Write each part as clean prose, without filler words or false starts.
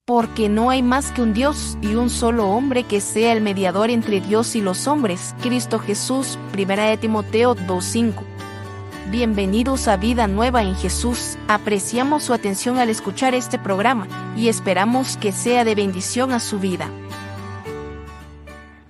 Porque no hay más que un Dios y un solo hombre que sea el mediador entre Dios y los hombres, Cristo Jesús. 1 de Timoteo 2:5. Bienvenidos a Vida Nueva en Jesús. Apreciamos su atención al escuchar este programa y esperamos que sea de bendición a su vida.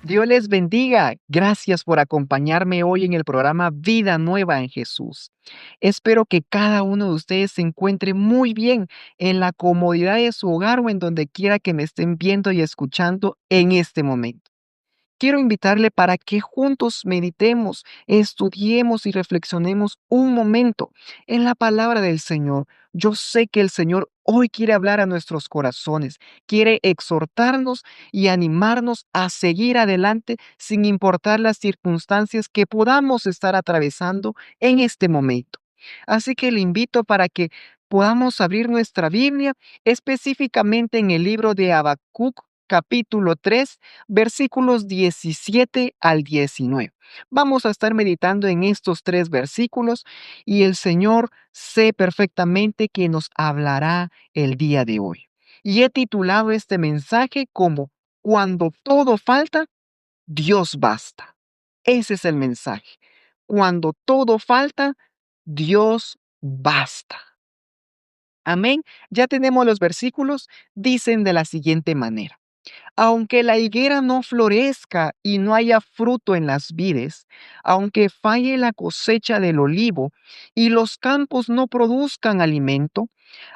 Dios les bendiga. Gracias por acompañarme hoy en el programa Vida Nueva en Jesús. Espero que cada uno de ustedes se encuentre muy bien en la comodidad de su hogar o en donde quiera que me estén viendo y escuchando en este momento. Quiero invitarle para que juntos meditemos, estudiemos y reflexionemos un momento en la palabra del Señor. Yo sé que el Señor hoy quiere hablar a nuestros corazones, quiere exhortarnos y animarnos a seguir adelante sin importar las circunstancias que podamos estar atravesando en este momento. Así que le invito para que podamos abrir nuestra Biblia específicamente en el libro de Habacuc, capítulo 3, versículos 17 al 19. Vamos a estar meditando en estos tres versículos y el Señor sé perfectamente que nos hablará el día de hoy. Y he titulado este mensaje como Cuando todo falta, Dios basta. Ese es el mensaje. Cuando todo falta, Dios basta. Amén. Ya tenemos los versículos. Dicen de la siguiente manera. Aunque la higuera no florezca y no haya fruto en las vides, aunque falle la cosecha del olivo y los campos no produzcan alimento,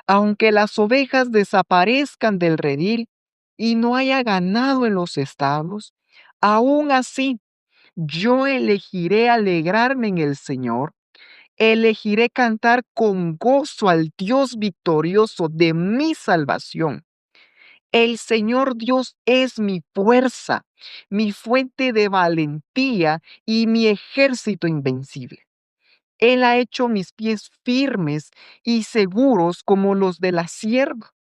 aunque las ovejas desaparezcan del redil y no haya ganado en los establos, aún así yo elegiré alegrarme en el Señor, elegiré cantar con gozo al Dios victorioso de mi salvación. El Señor Dios es mi fuerza, mi fuente de valentía y mi ejército invencible. Él ha hecho mis pies firmes y seguros como los de la sierva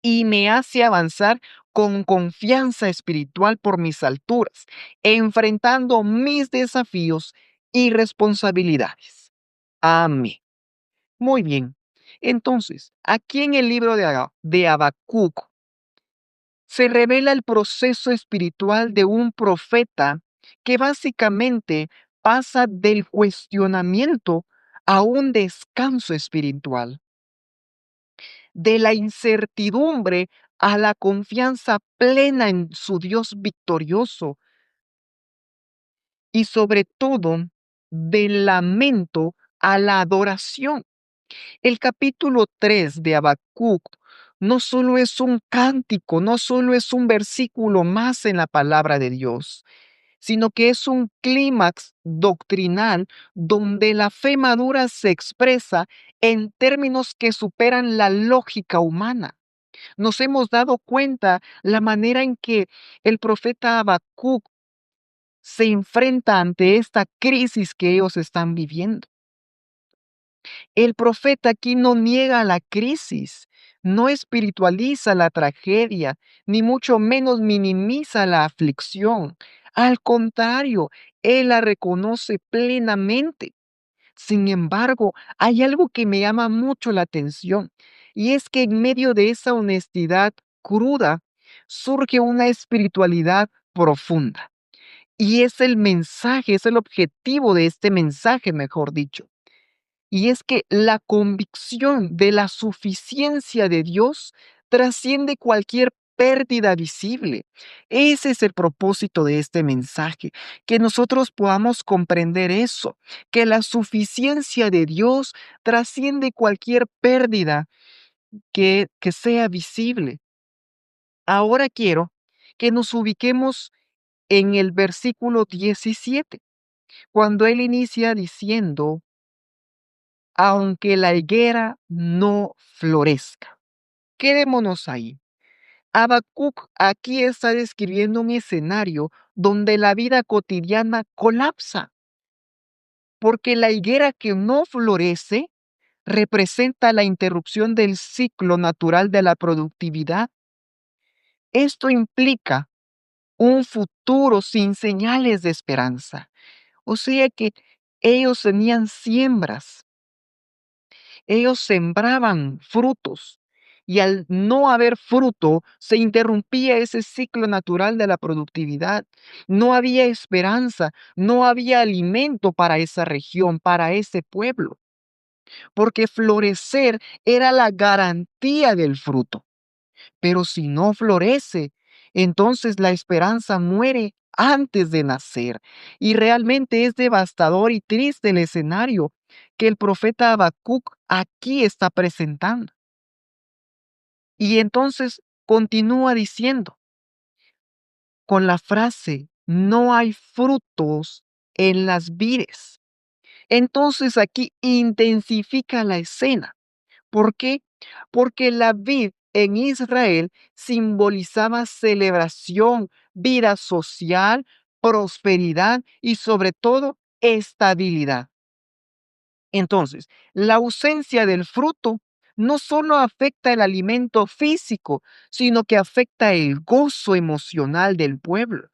y me hace avanzar con confianza espiritual por mis alturas, enfrentando mis desafíos y responsabilidades. Amén. Muy bien. Entonces, aquí en el libro de Habacuc se revela el proceso espiritual de un profeta que básicamente pasa del cuestionamiento a un descanso espiritual, de la incertidumbre a la confianza plena en su Dios victorioso y sobre todo del lamento a la adoración. El capítulo 3 de Habacuc no solo es un cántico, no solo es un versículo más en la palabra de Dios, sino que es un clímax doctrinal donde la fe madura se expresa en términos que superan la lógica humana. Nos hemos dado cuenta la manera en que el profeta Habacuc se enfrenta ante esta crisis que ellos están viviendo. El profeta aquí no niega la crisis, no espiritualiza la tragedia, ni mucho menos minimiza la aflicción. Al contrario, él la reconoce plenamente. Sin embargo, hay algo que me llama mucho la atención, y es que en medio de esa honestidad cruda surge una espiritualidad profunda. Y es el mensaje, es el objetivo de este mensaje, mejor dicho. Y es que la convicción de la suficiencia de Dios trasciende cualquier pérdida visible. Ese es el propósito de este mensaje, que nosotros podamos comprender eso, que la suficiencia de Dios trasciende cualquier pérdida que sea visible. Ahora quiero que nos ubiquemos en el versículo 17, cuando él inicia diciendo, aunque la higuera no florezca. Quedémonos ahí. Habacuc aquí está describiendo un escenario donde la vida cotidiana colapsa, porque la higuera que no florece representa la interrupción del ciclo natural de la productividad. Esto implica un futuro sin señales de esperanza. O sea que ellos tenían siembras, ellos sembraban frutos, y al no haber fruto, se interrumpía ese ciclo natural de la productividad. No había esperanza, no había alimento para esa región, para ese pueblo, porque florecer era la garantía del fruto. Pero si no florece, entonces la esperanza muere antes de nacer. Y realmente es devastador y triste el escenario que el profeta Habacuc aquí está presentando. Y entonces continúa diciendo con la frase, no hay frutos en las vides. Entonces aquí intensifica la escena. ¿Por qué? Porque la vid en Israel simbolizaba celebración, vida social, prosperidad y sobre todo estabilidad. Entonces, la ausencia del fruto no solo afecta el alimento físico, sino que afecta el gozo emocional del pueblo,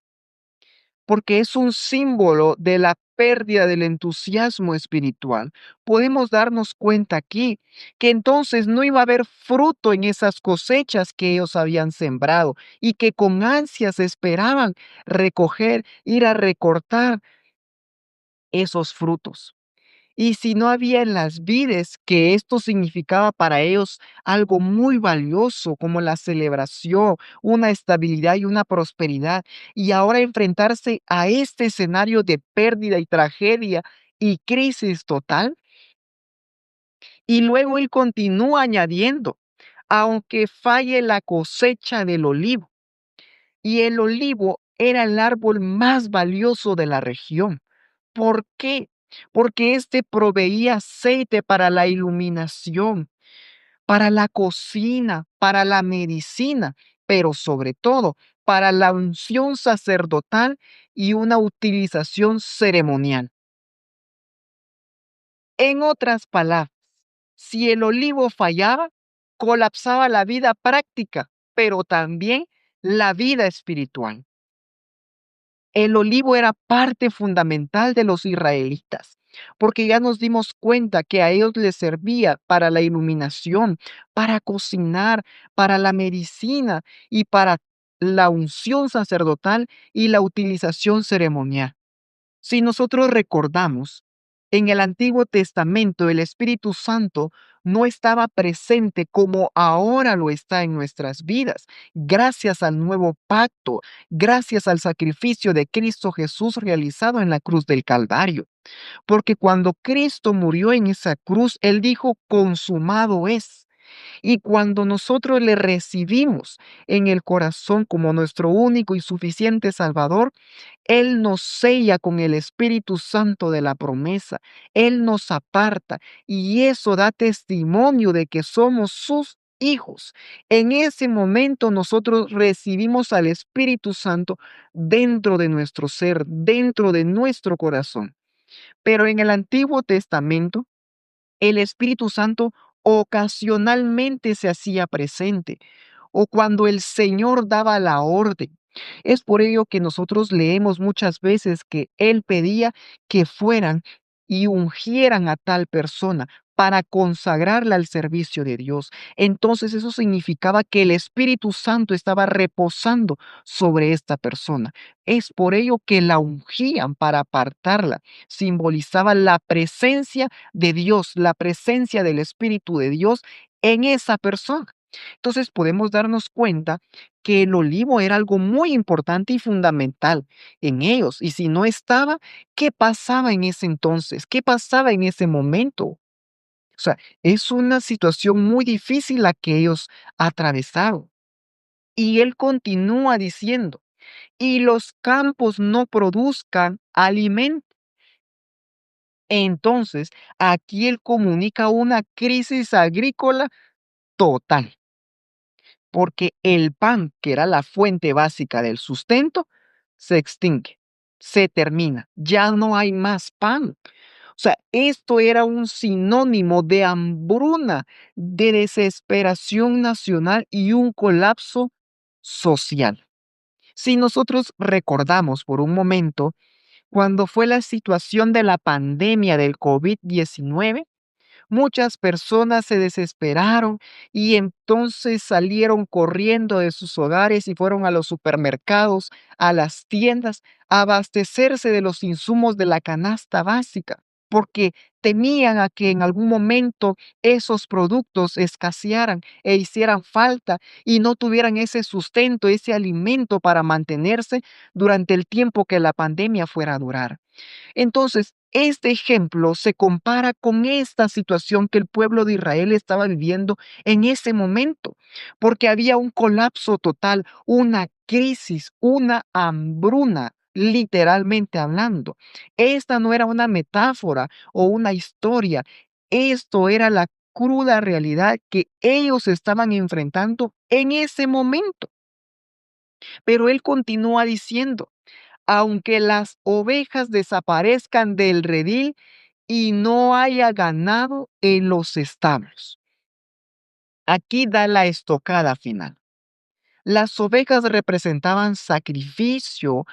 porque es un símbolo de la pérdida del entusiasmo espiritual. Podemos darnos cuenta aquí que entonces no iba a haber fruto en esas cosechas que ellos habían sembrado y que con ansias esperaban recoger, ir a recortar esos frutos. Y si no había en las vides, que esto significaba para ellos algo muy valioso, como la celebración, una estabilidad y una prosperidad, y ahora enfrentarse a este escenario de pérdida y tragedia y crisis total. Y luego él continúa añadiendo, aunque falle la cosecha del olivo, y el olivo era el árbol más valioso de la región. ¿Por qué? Porque este proveía aceite para la iluminación, para la cocina, para la medicina, pero sobre todo para la unción sacerdotal y una utilización ceremonial. En otras palabras, si el olivo fallaba, colapsaba la vida práctica, pero también la vida espiritual. El olivo era parte fundamental de los israelitas, porque ya nos dimos cuenta que a ellos les servía para la iluminación, para cocinar, para la medicina y para la unción sacerdotal y la utilización ceremonial. Si nosotros recordamos, en el Antiguo Testamento el Espíritu Santo no estaba presente como ahora lo está en nuestras vidas, gracias al nuevo pacto, gracias al sacrificio de Cristo Jesús realizado en la cruz del Calvario. Porque cuando Cristo murió en esa cruz, Él dijo, consumado es. Y cuando nosotros le recibimos en el corazón como nuestro único y suficiente Salvador, Él nos sella con el Espíritu Santo de la promesa. Él nos aparta y eso da testimonio de que somos sus hijos. En ese momento nosotros recibimos al Espíritu Santo dentro de nuestro ser, dentro de nuestro corazón. Pero en el Antiguo Testamento, el Espíritu Santo ocasionalmente se hacía presente o cuando el Señor daba la orden. Es por ello que nosotros leemos muchas veces que Él pedía que fueran y ungieran a tal persona para consagrarla al servicio de Dios. Entonces eso significaba que el Espíritu Santo estaba reposando sobre esta persona. Es por ello que la ungían para apartarla. Simbolizaba la presencia de Dios, la presencia del Espíritu de Dios en esa persona. Entonces podemos darnos cuenta que el olivo era algo muy importante y fundamental en ellos. Y si no estaba, ¿qué pasaba en ese entonces? ¿Qué pasaba en ese momento? O sea, es una situación muy difícil la que ellos atravesaron. Y él continúa diciendo, y los campos no produzcan alimento. Entonces, aquí él comunica una crisis agrícola total, porque el pan, que era la fuente básica del sustento, se extingue, se termina, ya no hay más pan. O sea, esto era un sinónimo de hambruna, de desesperación nacional y un colapso social. Si nosotros recordamos por un momento, cuando fue la situación de la pandemia del COVID-19, Muchas personas se desesperaron y entonces salieron corriendo de sus hogares y fueron a los supermercados, a las tiendas, a abastecerse de los insumos de la canasta básica, porque temían a que en algún momento esos productos escasearan e hicieran falta y no tuvieran ese sustento, ese alimento para mantenerse durante el tiempo que la pandemia fuera a durar. Entonces, este ejemplo se compara con esta situación que el pueblo de Israel estaba viviendo en ese momento, porque había un colapso total, una crisis, una hambruna, literalmente hablando. Esta no era una metáfora o una historia, esto era la cruda realidad que ellos estaban enfrentando en ese momento. Pero él continúa diciendo, aunque las ovejas desaparezcan del redil y no haya ganado en los establos. Aquí da la estocada final. Las ovejas representaban sacrificio,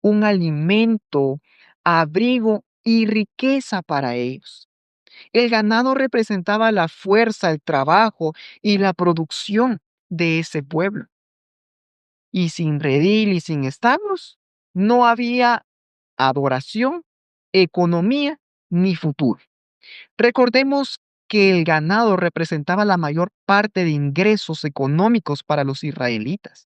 un alimento, abrigo y riqueza para ellos. El ganado representaba la fuerza, el trabajo y la producción de ese pueblo. Y sin redil y sin establos, no había adoración, economía ni futuro. Recordemos que el ganado representaba la mayor parte de ingresos económicos para los israelitas.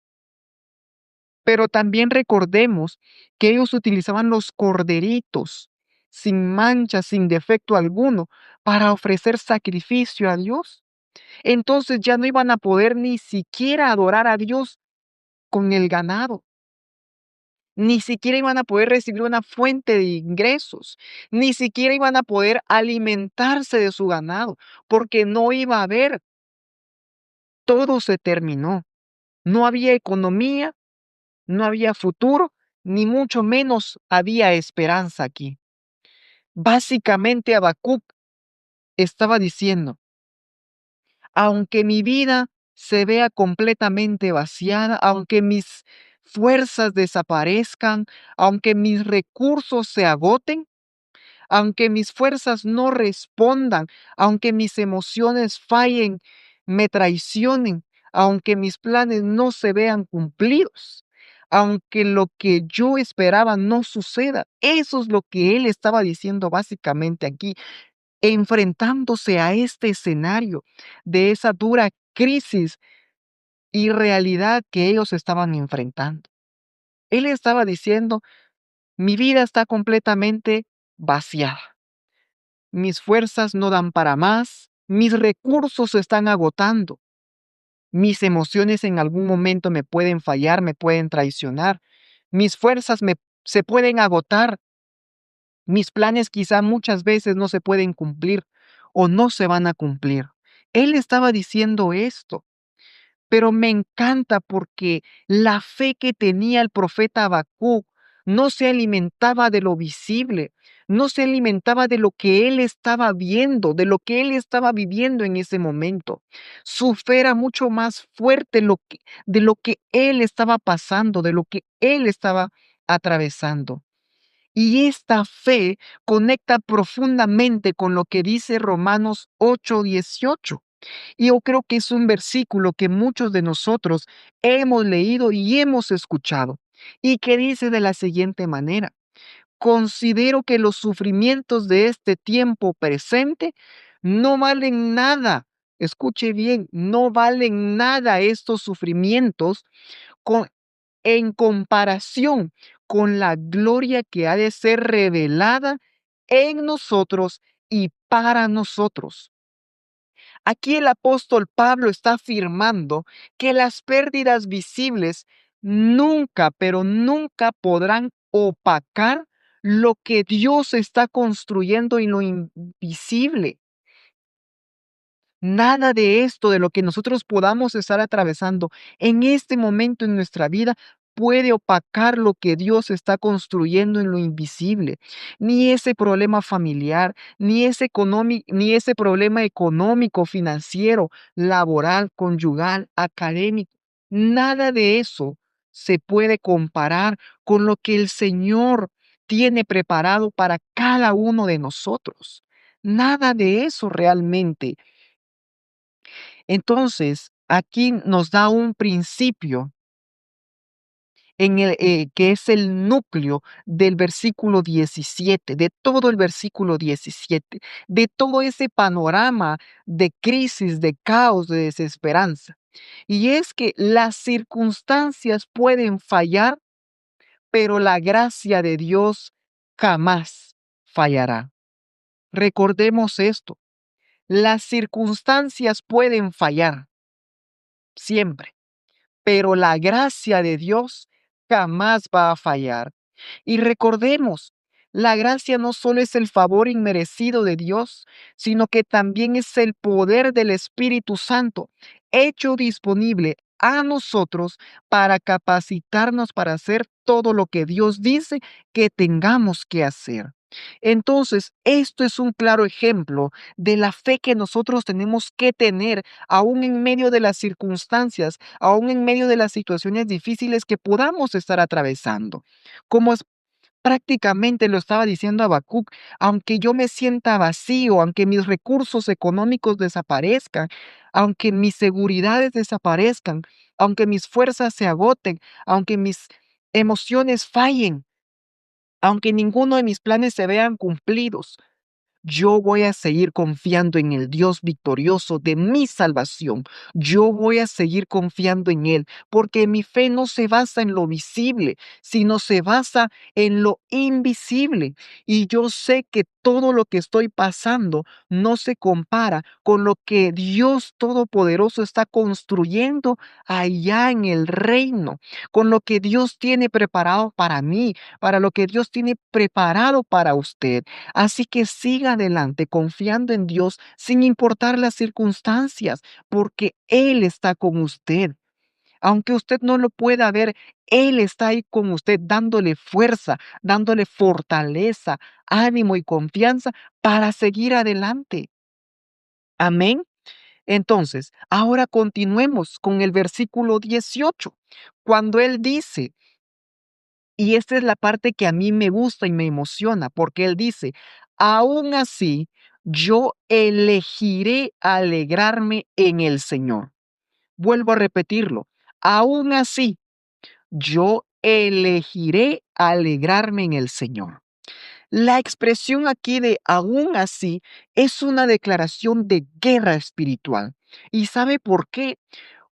Pero también recordemos que ellos utilizaban los corderitos sin mancha, sin defecto alguno, para ofrecer sacrificio a Dios. Entonces ya no iban a poder ni siquiera adorar a Dios con el ganado. Ni siquiera iban a poder recibir una fuente de ingresos, ni siquiera iban a poder alimentarse de su ganado, porque no iba a haber, todo se terminó. No había economía, no había futuro, ni mucho menos había esperanza aquí. Básicamente Habacuc estaba diciendo, aunque mi vida se vea completamente vaciada, aunque mis fuerzas desaparezcan, aunque mis recursos se agoten, aunque mis fuerzas no respondan, aunque mis emociones fallen, me traicionen, aunque mis planes no se vean cumplidos, aunque lo que yo esperaba no suceda. Eso es lo que él estaba diciendo básicamente aquí, enfrentándose a este escenario de esa dura crisis y realidad que ellos estaban enfrentando. Él estaba diciendo, mi vida está completamente vaciada. Mis fuerzas no dan para más, mis recursos se están agotando, mis emociones en algún momento me pueden fallar, me pueden traicionar, mis fuerzas se pueden agotar, mis planes quizá muchas veces no se pueden cumplir o no se van a cumplir. Él estaba diciendo esto. Pero me encanta porque la fe que tenía el profeta Habacuc no se alimentaba de lo visible, no se alimentaba de lo que él estaba viendo, de lo que él estaba viviendo en ese momento. Su fe era mucho más fuerte de lo que él estaba pasando, de lo que él estaba atravesando. Y esta fe conecta profundamente con lo que dice Romanos 8:18. Y yo creo que es un versículo que muchos de nosotros hemos leído y hemos escuchado, y que dice de la siguiente manera: considero que los sufrimientos de este tiempo presente no valen nada. Escuche bien, no valen nada estos sufrimientos con- en comparación con la gloria que ha de ser revelada en nosotros y para nosotros. Aquí el apóstol Pablo está afirmando que las pérdidas visibles nunca, pero nunca podrán opacar lo que Dios está construyendo en lo invisible. Nada de esto, de lo que nosotros podamos estar atravesando en este momento en nuestra vida, puede opacar lo que Dios está construyendo en lo invisible. Ni ese problema familiar, ni ese problema económico, financiero, laboral, conyugal, académico. Nada de eso se puede comparar con lo que el Señor tiene preparado para cada uno de nosotros. nada de eso realmente. Entonces, aquí nos da un principio que es el núcleo del versículo 17, de todo el versículo 17, de todo ese panorama de crisis, de caos, de desesperanza. Y es que las circunstancias pueden fallar, pero la gracia de Dios jamás fallará. Recordemos esto, las circunstancias pueden fallar siempre, pero la gracia de Dios jamás va a fallar. Y recordemos, la gracia no solo es el favor inmerecido de Dios, sino que también es el poder del Espíritu Santo, hecho disponible a nosotros para capacitarnos para hacer todo lo que Dios dice que tengamos que hacer. Entonces, esto es un claro ejemplo de la fe que nosotros tenemos que tener aún en medio de las circunstancias, aún en medio de las situaciones difíciles que podamos estar atravesando. Como prácticamente lo estaba diciendo Habacuc, aunque yo me sienta vacío, aunque mis recursos económicos desaparezcan, aunque mis seguridades desaparezcan, aunque mis fuerzas se agoten, aunque mis emociones fallen, aunque ninguno de mis planes se vean cumplidos, yo voy a seguir confiando en el Dios victorioso de mi salvación. Yo voy a seguir confiando en Él, porque mi fe no se basa en lo visible, sino se basa en lo invisible. Y yo sé que todo lo que estoy pasando no se compara con lo que Dios Todopoderoso está construyendo allá en el reino, con lo que Dios tiene preparado para mí, para lo que Dios tiene preparado para usted. Así que siga adelante confiando en Dios sin importar las circunstancias, porque Él está con usted. Aunque usted no lo pueda ver, Él está ahí con usted dándole fuerza, dándole fortaleza, ánimo y confianza para seguir adelante. Amén. Entonces, ahora continuemos con el versículo 18, cuando Él dice, y esta es la parte que a mí me gusta y me emociona, porque él dice, aún así, yo elegiré alegrarme en el Señor. Vuelvo a repetirlo, aún así, yo elegiré alegrarme en el Señor. La expresión aquí de aún así es una declaración de guerra espiritual. ¿Y sabe por qué?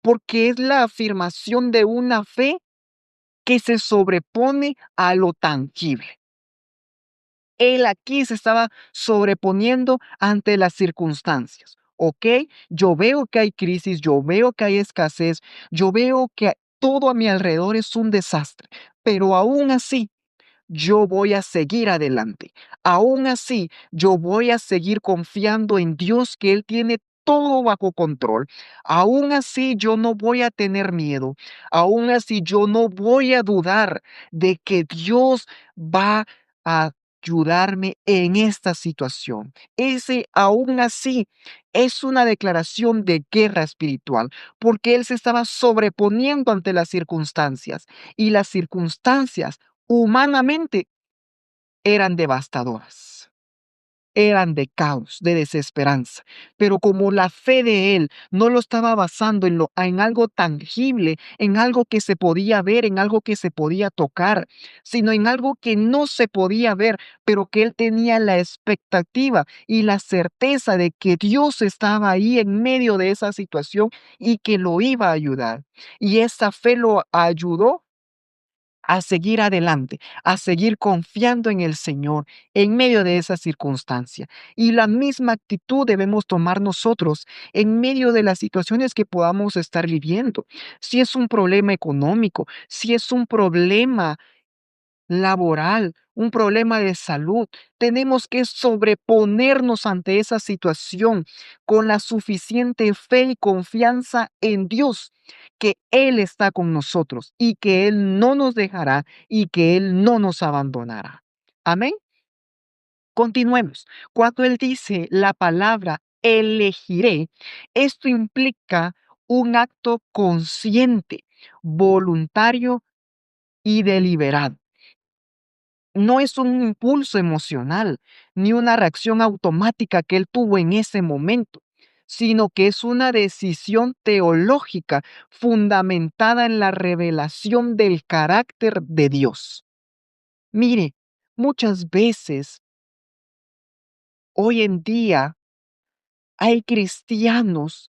Porque es la afirmación de una fe que se sobrepone a lo tangible. Él aquí se estaba sobreponiendo ante las circunstancias. ¿Ok? Yo veo que hay crisis, yo veo que hay escasez, yo veo que todo a mi alrededor es un desastre, pero aún así yo voy a seguir adelante. Aún así, yo voy a seguir confiando en Dios, que Él tiene todo bajo control. Aún así, yo no voy a tener miedo. Aún así, yo no voy a dudar de que Dios va a ayudarme en esta situación. Ese aún así es una declaración de guerra espiritual, porque Él se estaba sobreponiendo ante las circunstancias y las circunstancias humanamente eran devastadoras, eran de caos, de desesperanza. Pero como la fe de él no lo estaba basando en algo tangible, en algo que se podía ver, en algo que se podía tocar, sino en algo que no se podía ver, pero que él tenía la expectativa y la certeza de que Dios estaba ahí en medio de esa situación y que lo iba a ayudar. Y esa fe lo ayudó a seguir adelante, a seguir confiando en el Señor en medio de esa circunstancia. Y la misma actitud debemos tomar nosotros en medio de las situaciones que podamos estar viviendo. Si es un problema económico, si es un problema laboral, un problema de salud. Tenemos que sobreponernos ante esa situación con la suficiente fe y confianza en Dios, que Él está con nosotros y que Él no nos dejará y que Él no nos abandonará. Amén. Continuemos. Cuando Él dice la palabra elegiré, esto implica un acto consciente, voluntario y deliberado. No es un impulso emocional, ni una reacción automática que él tuvo en ese momento, sino que es una decisión teológica fundamentada en la revelación del carácter de Dios. Mire, muchas veces hoy en día hay cristianos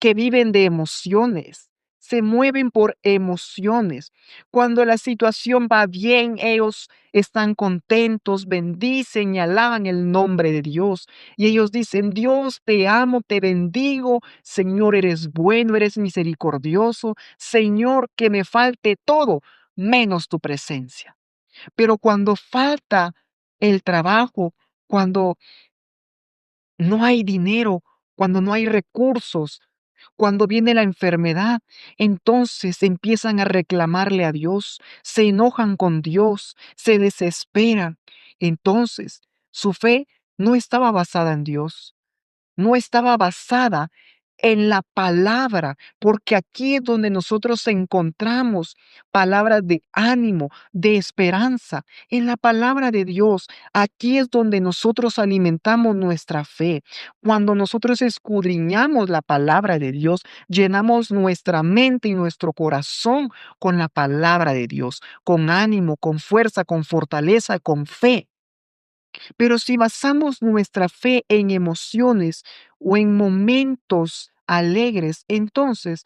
que viven de emociones, se mueven por emociones. Cuando la situación va bien, ellos están contentos, bendicen y alaban el nombre de Dios. Y ellos dicen, Dios, te amo, te bendigo, Señor, eres bueno, eres misericordioso, Señor, que me falte todo, menos tu presencia. Pero cuando falta el trabajo, cuando no hay dinero, cuando no hay recursos, cuando viene la enfermedad, entonces empiezan a reclamarle a Dios, se enojan con Dios, se desesperan. Entonces, su fe no estaba basada en Dios, no estaba basada en la palabra, porque aquí es donde nosotros encontramos palabras de ánimo, de esperanza, en la palabra de Dios. Aquí es donde nosotros alimentamos nuestra fe. Cuando nosotros escudriñamos la palabra de Dios, llenamos nuestra mente y nuestro corazón con la palabra de Dios, con ánimo, con fuerza, con fortaleza, con fe. Pero si basamos nuestra fe en emociones o en momentos alegres, entonces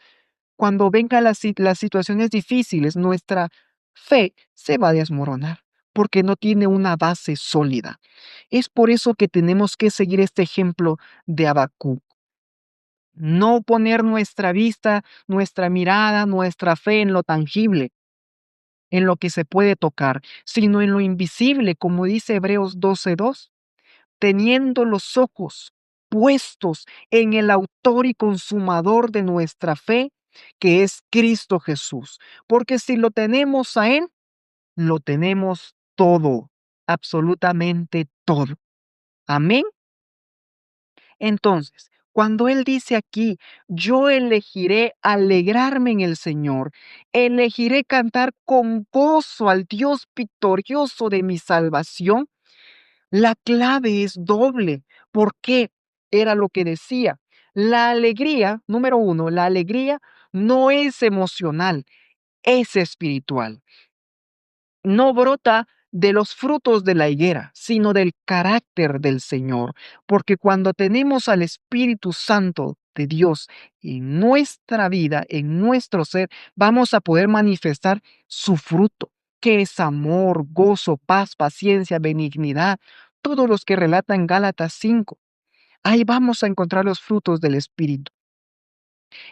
cuando vengan las situaciones difíciles, nuestra fe se va a desmoronar porque no tiene una base sólida. Es por eso que tenemos que seguir este ejemplo de Habacuc. No poner nuestra vista, nuestra mirada, nuestra fe en lo tangible, en lo que se puede tocar, sino en lo invisible, como dice Hebreos 12:2, teniendo los ojos puestos en el autor y consumador de nuestra fe, que es Cristo Jesús. Porque si lo tenemos a Él, lo tenemos todo, absolutamente todo. Amén. Entonces, cuando Él dice aquí, yo elegiré alegrarme en el Señor, elegiré cantar con gozo al Dios victorioso de mi salvación, la clave es doble. ¿Por qué? Era lo que decía. La alegría, número uno, la alegría no es emocional, es espiritual. No brota de los frutos de la higuera, sino del carácter del Señor. Porque cuando tenemos al Espíritu Santo de Dios en nuestra vida, en nuestro ser, vamos a poder manifestar su fruto, que es amor, gozo, paz, paciencia, benignidad, todos los que relatan Gálatas 5. Ahí vamos a encontrar los frutos del Espíritu.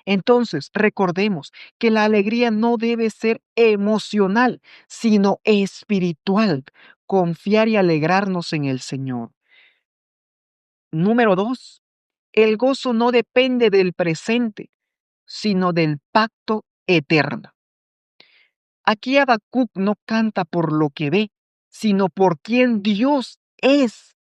Entonces, recordemos que la alegría no debe ser emocional, sino espiritual. Confiar y alegrarnos en el Señor. Número 2, el gozo no depende del presente, sino del pacto eterno. Aquí Habacuc no canta por lo que ve, sino por quien Dios es.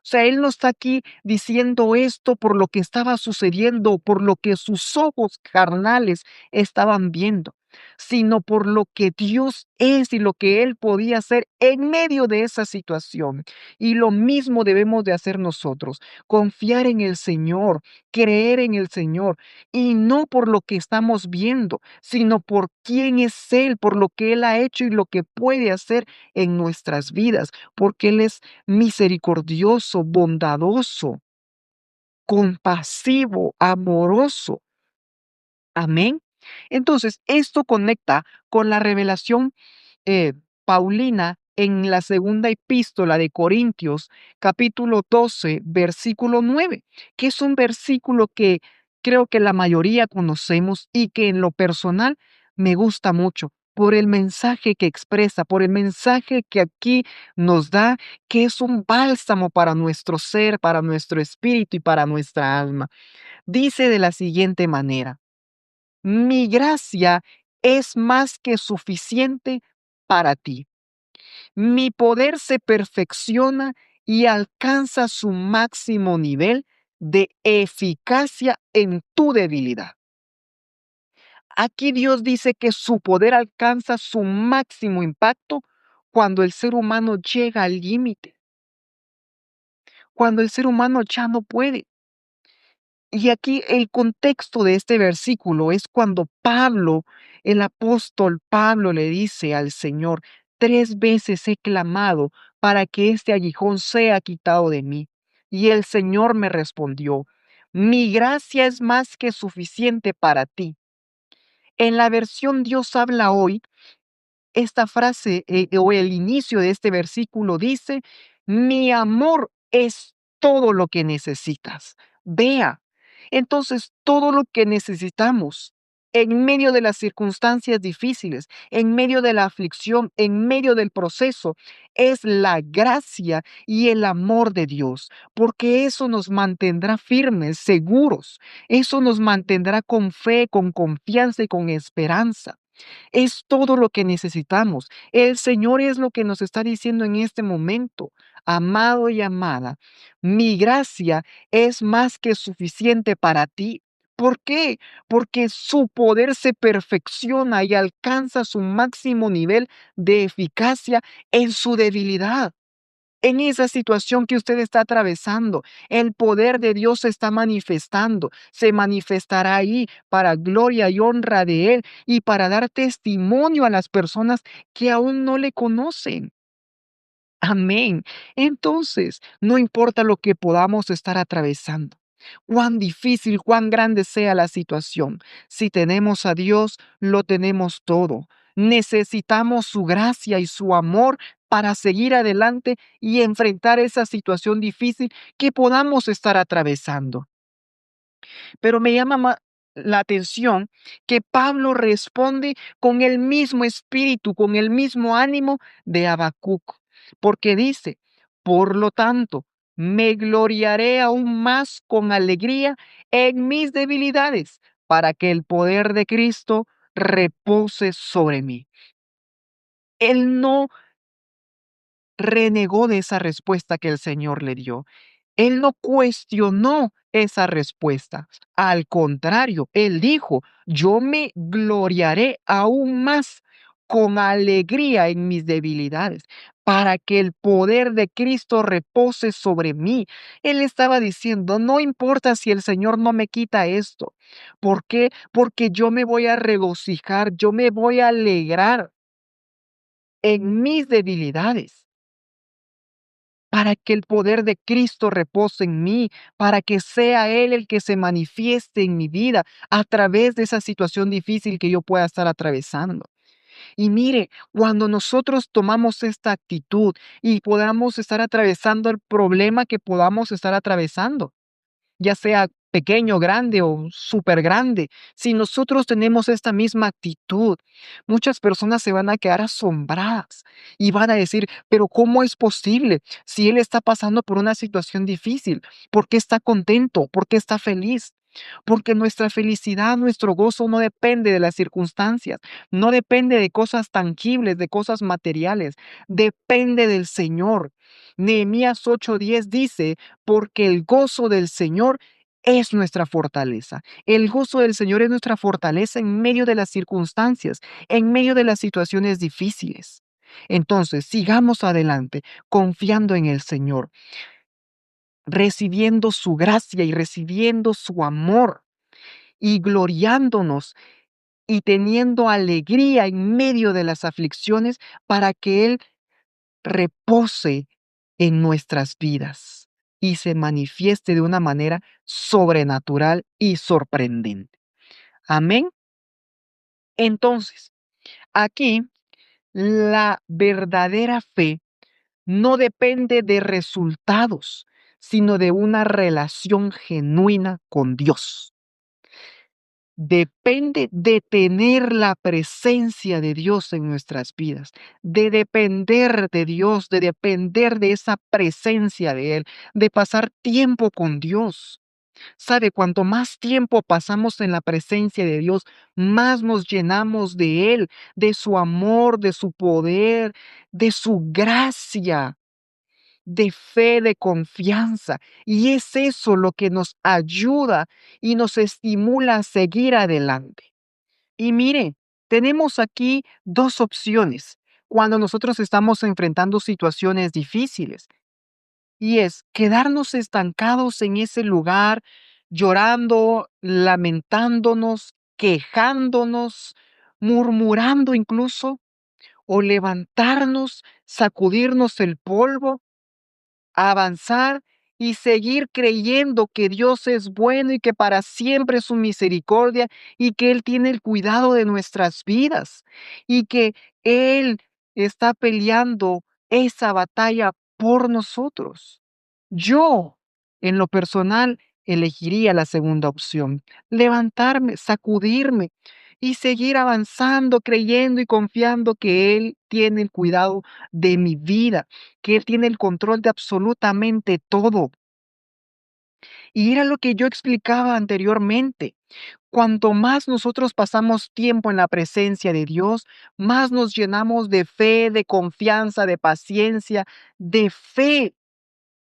O sea, él no está aquí diciendo esto por lo que estaba sucediendo, por lo que sus ojos carnales estaban viendo, sino por lo que Dios es y lo que él podía hacer en medio de esa situación. Y lo mismo debemos de hacer nosotros, confiar en el Señor, creer en el Señor, y no por lo que estamos viendo, sino por quién es Él, por lo que Él ha hecho y lo que puede hacer en nuestras vidas, porque Él es misericordioso, bondadoso, compasivo, amoroso. Amén. Entonces, esto conecta con la revelación eh, Paulina en la segunda epístola de Corintios, capítulo 12, versículo 9, que es un versículo que creo que la mayoría conocemos y que en lo personal me gusta mucho por el mensaje que expresa, por el mensaje que aquí nos da, que es un bálsamo para nuestro ser, para nuestro espíritu y para nuestra alma. Dice de la siguiente manera: mi gracia es más que suficiente para ti. Mi poder se perfecciona y alcanza su máximo nivel de eficacia en tu debilidad. Aquí Dios dice que su poder alcanza su máximo impacto cuando el ser humano llega al límite, cuando el ser humano ya no puede. Y aquí el contexto de este versículo es cuando Pablo, el apóstol Pablo, le dice al Señor: 3 veces he clamado para que este aguijón sea quitado de mí. Y el Señor me respondió: mi gracia es más que suficiente para ti. En la versión Dios habla hoy, esta frase, o el inicio de este versículo dice: mi amor es todo lo que necesitas. Vea, entonces todo lo que necesitamos en medio de las circunstancias difíciles, en medio de la aflicción, en medio del proceso, es la gracia y el amor de Dios, porque eso nos mantendrá firmes, seguros, eso nos mantendrá con fe, con confianza y con esperanza. Es todo lo que necesitamos. El Señor es lo que nos está diciendo en este momento. Amado y amada, mi gracia es más que suficiente para ti. ¿Por qué? Porque su poder se perfecciona y alcanza su máximo nivel de eficacia en su debilidad. En esa situación que usted está atravesando, el poder de Dios se está manifestando, se manifestará ahí para gloria y honra de Él y para dar testimonio a las personas que aún no le conocen. Amén. Entonces, no importa lo que podamos estar atravesando, cuán difícil, cuán grande sea la situación, si tenemos a Dios, lo tenemos todo. Necesitamos su gracia y su amor para seguir adelante y enfrentar esa situación difícil que podamos estar atravesando. Pero me llama la atención que Pablo responde con el mismo espíritu, con el mismo ánimo de Habacuc, porque dice: por lo tanto, me gloriaré aún más con alegría en mis debilidades, para que el poder de Cristo repose sobre mí. Él no renegó de esa respuesta que el Señor le dio. Él no cuestionó esa respuesta. Al contrario, él dijo: yo me gloriaré aún más con alegría en mis debilidades, para que el poder de Cristo repose sobre mí. Él estaba diciendo: no importa si el Señor no me quita esto. ¿Por qué? Porque yo me voy a regocijar, yo me voy a alegrar en mis debilidades, para que el poder de Cristo repose en mí, para que sea Él el que se manifieste en mi vida a través de esa situación difícil que yo pueda estar atravesando. Y mire, cuando nosotros tomamos esta actitud y podamos estar atravesando el problema que podamos estar atravesando, ya sea pequeño, grande o súper grande, si nosotros tenemos esta misma actitud, muchas personas se van a quedar asombradas y van a decir: pero ¿cómo es posible? Si él está pasando por una situación difícil, ¿por qué está contento? ¿Por qué está feliz? Porque nuestra felicidad, nuestro gozo no depende de las circunstancias, no depende de cosas tangibles, de cosas materiales, depende del Señor. Nehemías 8:10 dice: porque el gozo del Señor es nuestra fortaleza. El gozo del Señor es nuestra fortaleza en medio de las circunstancias, en medio de las situaciones difíciles. Entonces, sigamos adelante, confiando en el Señor, recibiendo su gracia y recibiendo su amor y gloriándonos y teniendo alegría en medio de las aflicciones para que Él repose en nuestras vidas y se manifieste de una manera sobrenatural y sorprendente. Amén. Entonces, aquí la verdadera fe no depende de resultados, sino de una relación genuina con Dios. Depende de tener la presencia de Dios en nuestras vidas, de depender de Dios, de depender de esa presencia de Él, de pasar tiempo con Dios. Sabe, cuanto más tiempo pasamos en la presencia de Dios, más nos llenamos de Él, de su amor, de su poder, de su gracia, de fe, de confianza. Y es eso lo que nos ayuda y nos estimula a seguir adelante. Y mire, tenemos aquí dos opciones cuando nosotros estamos enfrentando situaciones difíciles. Y es quedarnos estancados en ese lugar, llorando, lamentándonos, quejándonos, murmurando incluso, o levantarnos, sacudirnos el polvo, avanzar y seguir creyendo que Dios es bueno y que para siempre es su misericordia y que Él tiene el cuidado de nuestras vidas y que Él está peleando esa batalla por nosotros. Yo, en lo personal, elegiría la segunda opción, levantarme, sacudirme y seguir avanzando, creyendo y confiando que Él tiene el cuidado de mi vida, que Él tiene el control de absolutamente todo. Y era lo que yo explicaba anteriormente. Cuanto más nosotros pasamos tiempo en la presencia de Dios, más nos llenamos de fe, de confianza, de paciencia, de fe,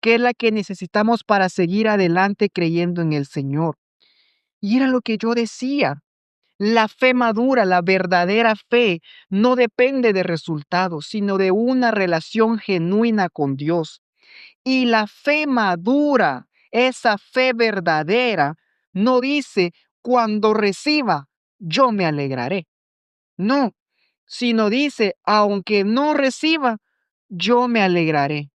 que es la que necesitamos para seguir adelante creyendo en el Señor. Y era lo que yo decía. La fe madura, la verdadera fe, no depende de resultados, sino de una relación genuina con Dios. Y la fe madura, esa fe verdadera, no dice, cuando reciba, yo me alegraré. No, sino dice, aunque no reciba, yo me alegraré.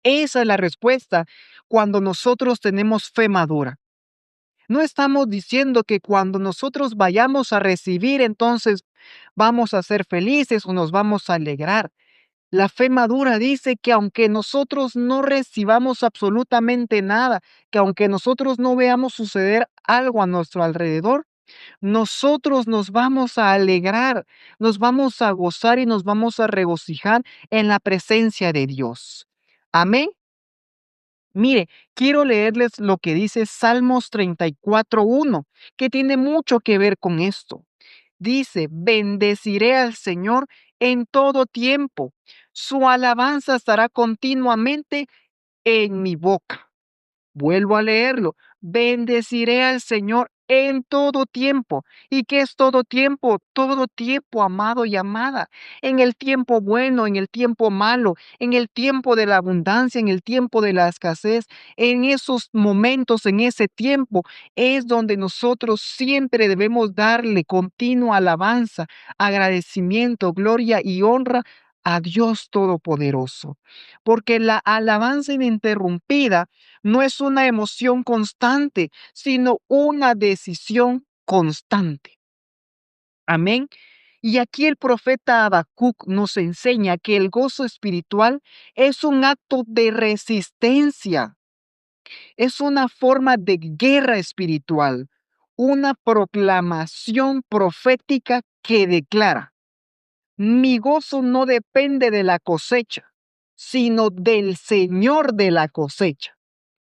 Esa es la respuesta cuando nosotros tenemos fe madura. No estamos diciendo que cuando nosotros vayamos a recibir, entonces vamos a ser felices o nos vamos a alegrar. La fe madura dice que aunque nosotros no recibamos absolutamente nada, que aunque nosotros no veamos suceder algo a nuestro alrededor, nosotros nos vamos a alegrar, nos vamos a gozar y nos vamos a regocijar en la presencia de Dios. Amén. Mire, quiero leerles lo que dice Salmos 34:1, que tiene mucho que ver con esto. Dice, bendeciré al Señor en todo tiempo. Su alabanza estará continuamente en mi boca. Vuelvo a leerlo. Bendeciré al Señor en todo tiempo. ¿Y qué es todo tiempo? Todo tiempo, amado y amada. En el tiempo bueno, en el tiempo malo, en el tiempo de la abundancia, en el tiempo de la escasez. En esos momentos, en ese tiempo, es donde nosotros siempre debemos darle continua alabanza, agradecimiento, gloria y honra a Dios Todopoderoso. Porque la alabanza ininterrumpida no es una emoción constante, sino una decisión constante. Amén. Y aquí el profeta Habacuc nos enseña que el gozo espiritual es un acto de resistencia, es una forma de guerra espiritual, una proclamación profética que declara, mi gozo no depende de la cosecha, sino del Señor de la cosecha.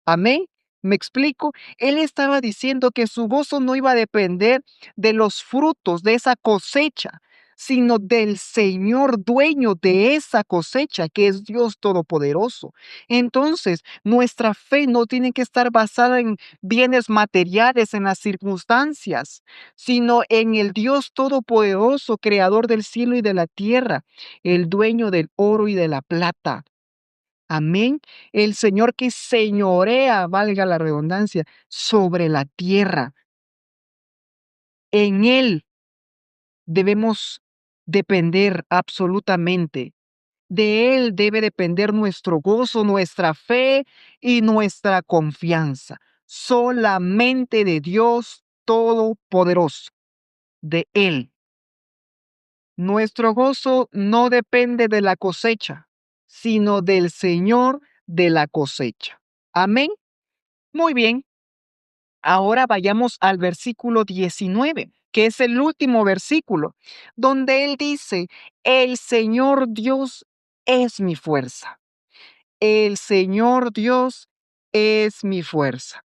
Amén. ¿Me explico? Él estaba diciendo que su gozo no iba a depender de los frutos de esa cosecha, sino del Señor dueño de esa cosecha, que es Dios Todopoderoso. Entonces, nuestra fe no tiene que estar basada en bienes materiales, en las circunstancias, sino en el Dios Todopoderoso, creador del cielo y de la tierra, el dueño del oro y de la plata. Amén. El Señor que señorea, valga la redundancia, sobre la tierra. En Él debemos depender absolutamente. De Él debe depender nuestro gozo, nuestra fe y nuestra confianza. Solamente de Dios Todopoderoso. De Él. Nuestro gozo no depende de la cosecha, sino del Señor de la cosecha. Amén. Muy bien, ahora vayamos al versículo 19, que es el último versículo, donde él dice, el Señor Dios es mi fuerza. El Señor Dios es mi fuerza.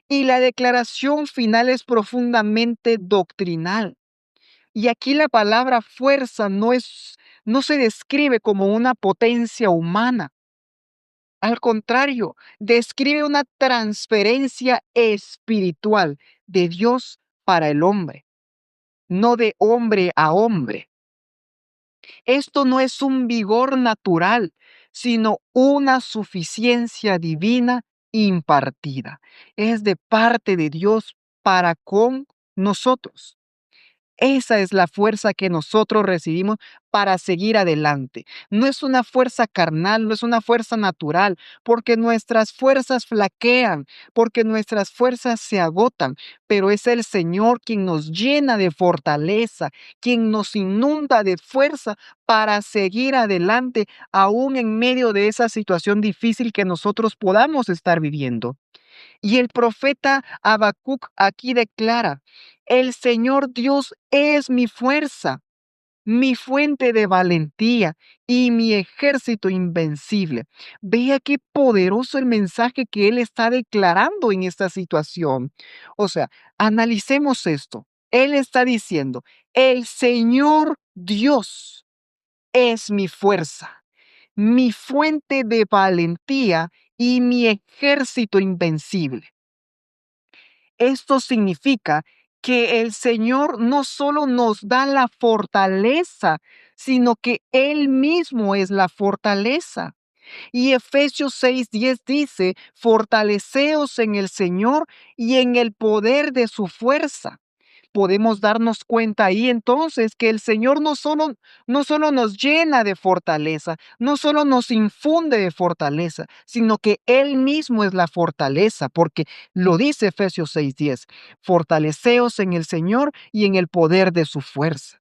Y la declaración final es profundamente doctrinal. Y aquí la palabra fuerza no se describe como una potencia humana. Al contrario, describe una transferencia espiritual de Dios para el hombre, no de hombre a hombre. Esto no es un vigor natural, sino una suficiencia divina impartida. Es de parte de Dios para con nosotros. Esa es la fuerza que nosotros recibimos para seguir adelante. No es una fuerza carnal, no es una fuerza natural, porque nuestras fuerzas flaquean, porque nuestras fuerzas se agotan, pero es el Señor quien nos llena de fortaleza, quien nos inunda de fuerza para seguir adelante, aún en medio de esa situación difícil que nosotros podamos estar viviendo. Y el profeta Habacuc aquí declara, el Señor Dios es mi fuerza, mi fuente de valentía y mi ejército invencible. Vea qué poderoso el mensaje que él está declarando en esta situación. O sea, analicemos esto. Él está diciendo, el Señor Dios es mi fuerza, mi fuente de valentía y mi ejército invencible. Esto significa que el Señor no solo nos da la fortaleza, sino que Él mismo es la fortaleza. Y Efesios 6:10 dice, fortaleceos en el Señor y en el poder de su fuerza. Podemos darnos cuenta ahí entonces que el Señor no solo nos llena de fortaleza, no solo nos infunde de fortaleza, sino que Él mismo es la fortaleza, porque lo dice Efesios 6:10, fortaleceos en el Señor y en el poder de su fuerza.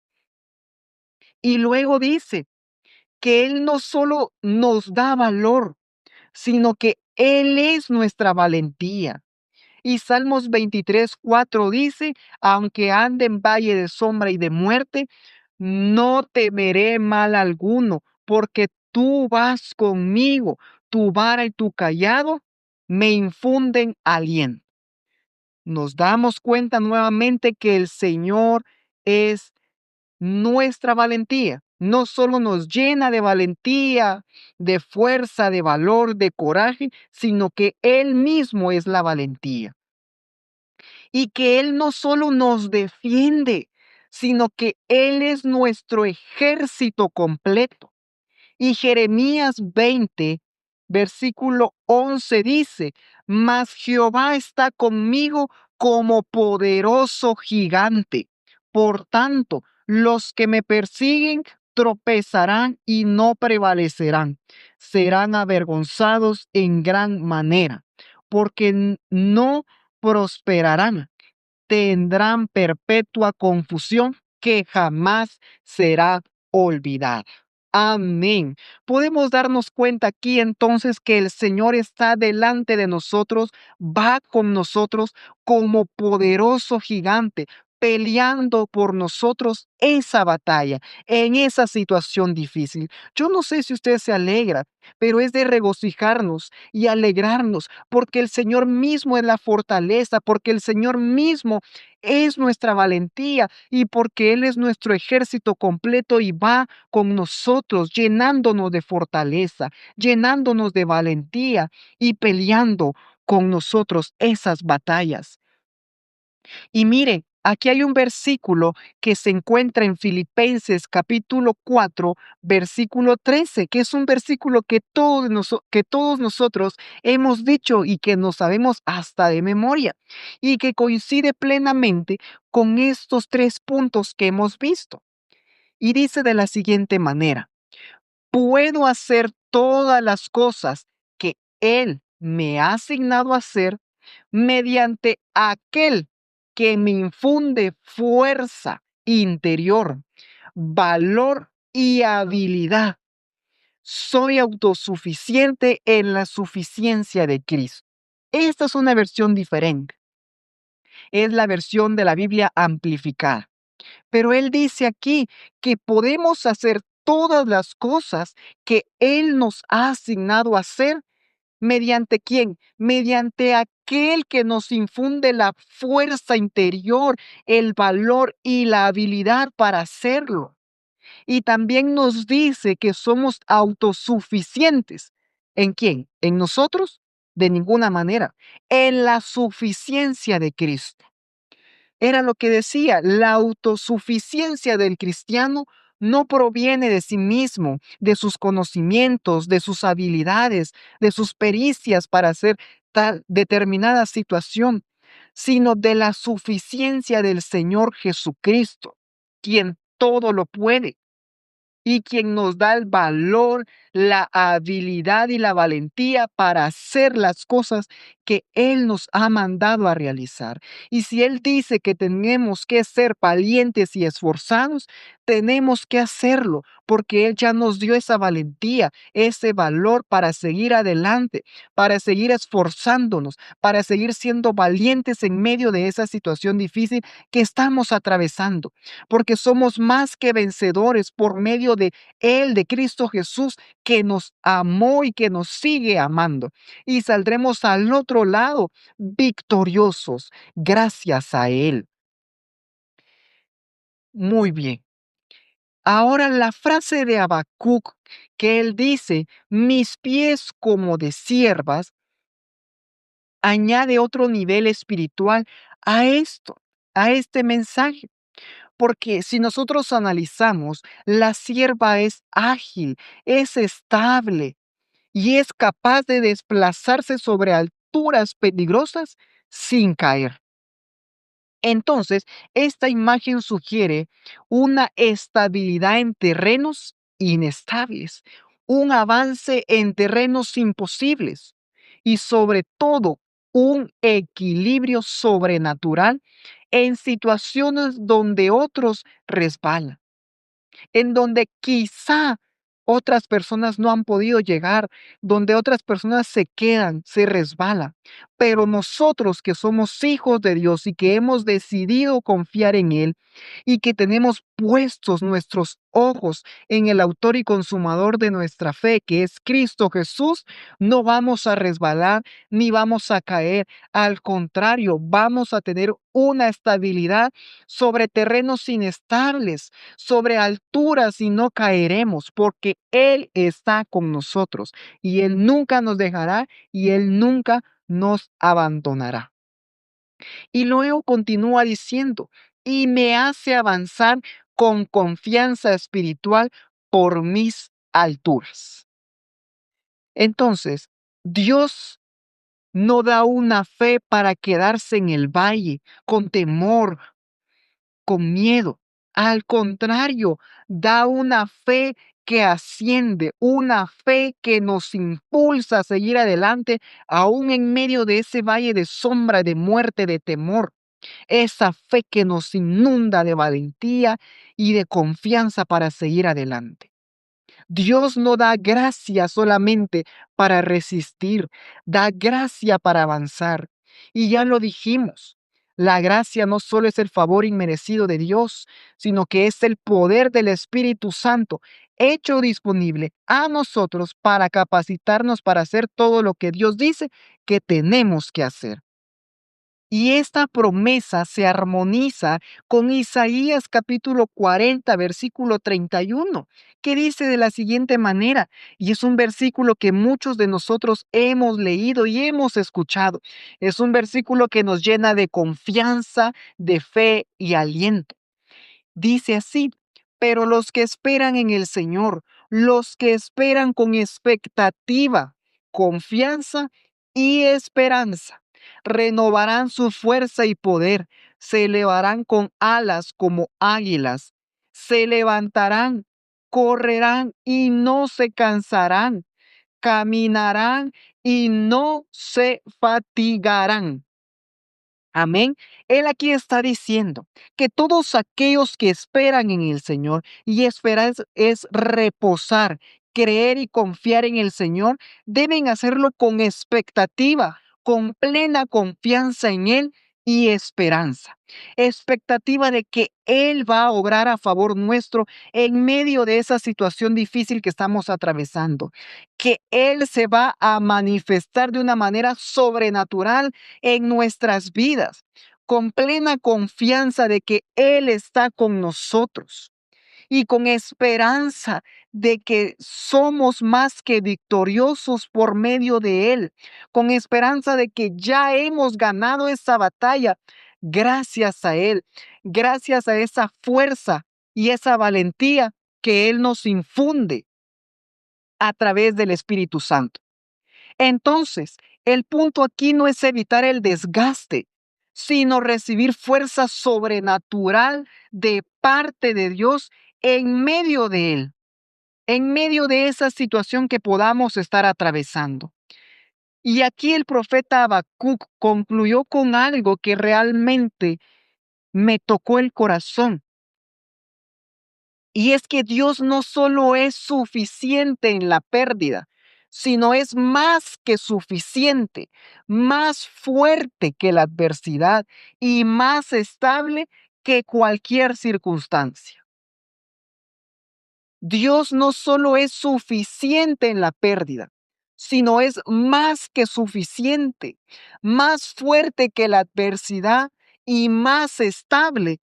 Y luego dice que Él no solo nos da valor, sino que Él es nuestra valentía. Y Salmos 23:4 dice, aunque ande en valle de sombra y de muerte, no temeré mal alguno, porque tú vas conmigo, tu vara y tu callado me infunden aliento. Nos damos cuenta nuevamente que el Señor es nuestra valentía. No solo nos llena de valentía, de fuerza, de valor, de coraje, sino que Él mismo es la valentía. Y que Él no solo nos defiende, sino que Él es nuestro ejército completo. Y Jeremías 20, versículo 11 dice, mas Jehová está conmigo como poderoso gigante. Por tanto, los que me persiguen tropezarán y no prevalecerán. Serán avergonzados en gran manera, porque no prosperarán, tendrán perpetua confusión que jamás será olvidada. Amén. Podemos darnos cuenta aquí entonces que el Señor está delante de nosotros, va con nosotros como poderoso gigante, peleando por nosotros esa batalla, en esa situación difícil. Yo no sé si usted se alegra, pero es de regocijarnos y alegrarnos, porque el Señor mismo es la fortaleza, porque el Señor mismo es nuestra valentía y porque Él es nuestro ejército completo y va con nosotros, llenándonos de fortaleza, llenándonos de valentía y peleando con nosotros esas batallas. Y mire, aquí hay un versículo que se encuentra en Filipenses capítulo 4, versículo 13, que es un versículo que todos nosotros hemos dicho y que nos sabemos hasta de memoria y que coincide plenamente con estos tres puntos que hemos visto. Y dice de la siguiente manera, puedo hacer todas las cosas que Él me ha asignado a hacer mediante aquel que me infunde fuerza interior, valor y habilidad. Soy autosuficiente en la suficiencia de Cristo. Esta es una versión diferente. Es la versión de la Biblia amplificada. Pero Él dice aquí que podemos hacer todas las cosas que Él nos ha asignado a hacer. ¿Mediante quién? Mediante aquel que nos infunde la fuerza interior, el valor y la habilidad para hacerlo. Y también nos dice que somos autosuficientes. ¿En quién? ¿En nosotros? De ninguna manera. En la suficiencia de Cristo. Era lo que decía, la autosuficiencia del cristiano no proviene de sí mismo, de sus conocimientos, de sus habilidades, de sus pericias para hacer tal determinada situación, sino de la suficiencia del Señor Jesucristo, quien todo lo puede y quien nos da el valor, la habilidad y la valentía para hacer las cosas que Él nos ha mandado a realizar. Y si Él dice que tenemos que ser valientes y esforzados, tenemos que hacerlo, porque Él ya nos dio esa valentía, ese valor para seguir adelante, para seguir esforzándonos, para seguir siendo valientes en medio de esa situación difícil que estamos atravesando, porque somos más que vencedores por medio de Él, de Cristo Jesús, que nos amó y que nos sigue amando. Y saldremos al otro lado victoriosos gracias a Él. Muy bien. Ahora la frase de Habacuc que él dice, mis pies como de siervas, añade otro nivel espiritual a esto, a este mensaje. Porque si nosotros analizamos, la sierva es ágil, es estable y es capaz de desplazarse sobre alturas peligrosas sin caer. Entonces, esta imagen sugiere una estabilidad en terrenos inestables, un avance en terrenos imposibles y sobre todo un equilibrio sobrenatural en situaciones donde otros resbalan, en donde quizá otras personas no han podido llegar, donde otras personas se quedan, se resbalan. Pero nosotros que somos hijos de Dios y que hemos decidido confiar en Él y que tenemos puestos nuestros ojos en el autor y consumador de nuestra fe, que es Cristo Jesús, no vamos a resbalar ni vamos a caer. Al contrario, vamos a tener una estabilidad sobre terrenos inestables, sobre alturas y no caeremos, porque Él está con nosotros y Él nunca nos dejará y Él nunca nos abandonará. Y luego continúa diciendo, y me hace avanzar con confianza espiritual por mis alturas. Entonces, Dios no da una fe para quedarse en el valle con temor, con miedo. Al contrario, da una fe que asciende, una fe que nos impulsa a seguir adelante, aún en medio de ese valle de sombra, de muerte, de temor. Esa fe que nos inunda de valentía y de confianza para seguir adelante. Dios no da gracia solamente para resistir, da gracia para avanzar. Y ya lo dijimos, la gracia no solo es el favor inmerecido de Dios, sino que es el poder del Espíritu Santo hecho disponible a nosotros para capacitarnos para hacer todo lo que Dios dice que tenemos que hacer. Y esta promesa se armoniza con Isaías capítulo 40, versículo 31, que dice de la siguiente manera, y es un versículo que muchos de nosotros hemos leído y hemos escuchado. Es un versículo que nos llena de confianza, de fe y aliento. Dice así, pero los que esperan en el Señor, los que esperan con expectativa, confianza y esperanza, renovarán su fuerza y poder, se elevarán con alas como águilas, se levantarán, correrán y no se cansarán, caminarán y no se fatigarán. Amén. Él aquí está diciendo que todos aquellos que esperan en el Señor, y esperar es reposar, creer y confiar en el Señor, deben hacerlo con expectativa, con plena confianza en Él y esperanza. Expectativa de que Él va a obrar a favor nuestro en medio de esa situación difícil que estamos atravesando, que Él se va a manifestar de una manera sobrenatural en nuestras vidas, con plena confianza de que Él está con nosotros y con esperanza de que somos más que victoriosos por medio de Él, con esperanza de que ya hemos ganado esa batalla gracias a Él, gracias a esa fuerza y esa valentía que Él nos infunde a través del Espíritu Santo. Entonces, el punto aquí no es evitar el desgaste, sino recibir fuerza sobrenatural de parte de Dios en medio de Él, en medio de esa situación que podamos estar atravesando. Y aquí el profeta Habacuc concluyó con algo que realmente me tocó el corazón. Y es que Dios no solo es suficiente en la pérdida, sino es más que suficiente, más fuerte que la adversidad y más estable que cualquier circunstancia. Dios no solo es suficiente en la pérdida, sino es más que suficiente, más fuerte que la adversidad y más estable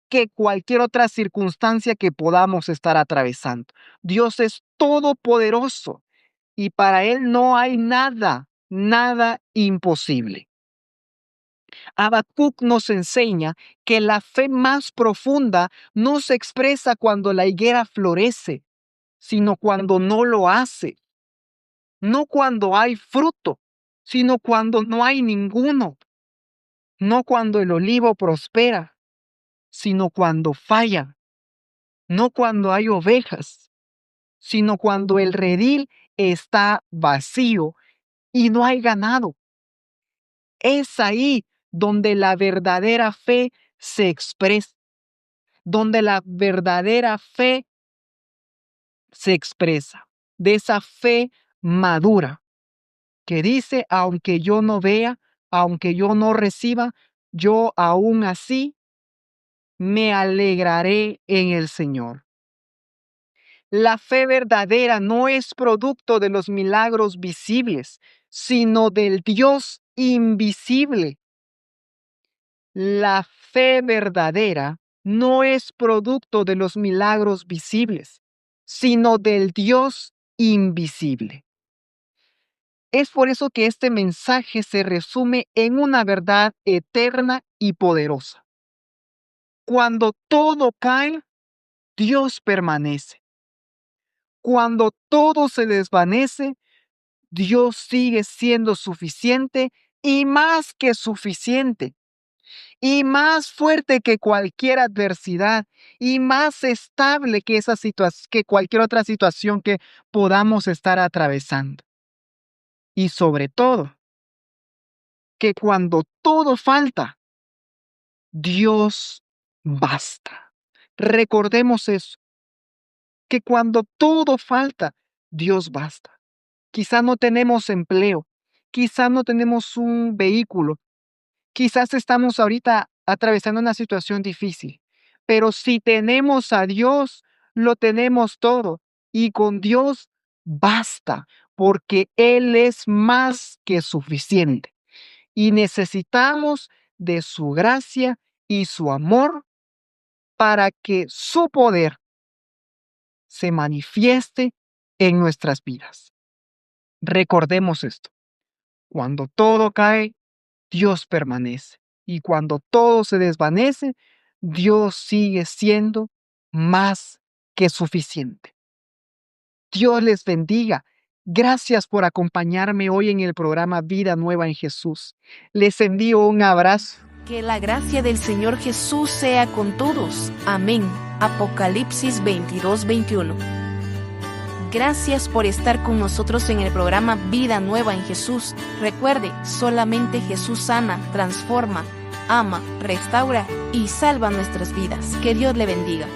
que cualquier otra circunstancia que podamos estar atravesando. Dios es todopoderoso y para Él no hay nada imposible. Habacuc nos enseña que la fe más profunda no se expresa cuando la higuera florece, sino cuando no lo hace. No cuando hay fruto, sino cuando no hay ninguno. No cuando el olivo prospera, sino cuando falla. No cuando hay ovejas, sino cuando el redil está vacío y no hay ganado. Es ahí donde la verdadera fe se expresa, donde la verdadera fe se expresa, de esa fe madura que dice, aunque yo no vea, aunque yo no reciba, yo aún así me alegraré en el Señor. La fe verdadera no es producto de los milagros visibles, sino del Dios invisible. La fe verdadera no es producto de los milagros visibles, sino del Dios invisible. Es por eso que este mensaje se resume en una verdad eterna y poderosa. Cuando todo cae, Dios permanece. Cuando todo se desvanece, Dios sigue siendo suficiente y más que suficiente, y más fuerte que cualquier adversidad, y más estable que que cualquier otra situación que podamos estar atravesando. Y sobre todo, que cuando todo falta, Dios basta. Recordemos eso, que cuando todo falta, Dios basta. Quizá no tenemos empleo, quizá no tenemos un vehículo, quizás estamos ahorita atravesando una situación difícil, pero si tenemos a Dios, lo tenemos todo y con Dios basta, porque Él es más que suficiente y necesitamos de su gracia y su amor para que su poder se manifieste en nuestras vidas. Recordemos esto. Cuando todo cae, Dios permanece. Y cuando todo se desvanece, Dios sigue siendo más que suficiente. Dios les bendiga. Gracias por acompañarme hoy en el programa Vida Nueva en Jesús. Les envío un abrazo. Que la gracia del Señor Jesús sea con todos. Amén. Apocalipsis 22:21. Gracias por estar con nosotros en el programa Vida Nueva en Jesús. Recuerde, solamente Jesús sana, transforma, ama, restaura y salva nuestras vidas. Que Dios le bendiga.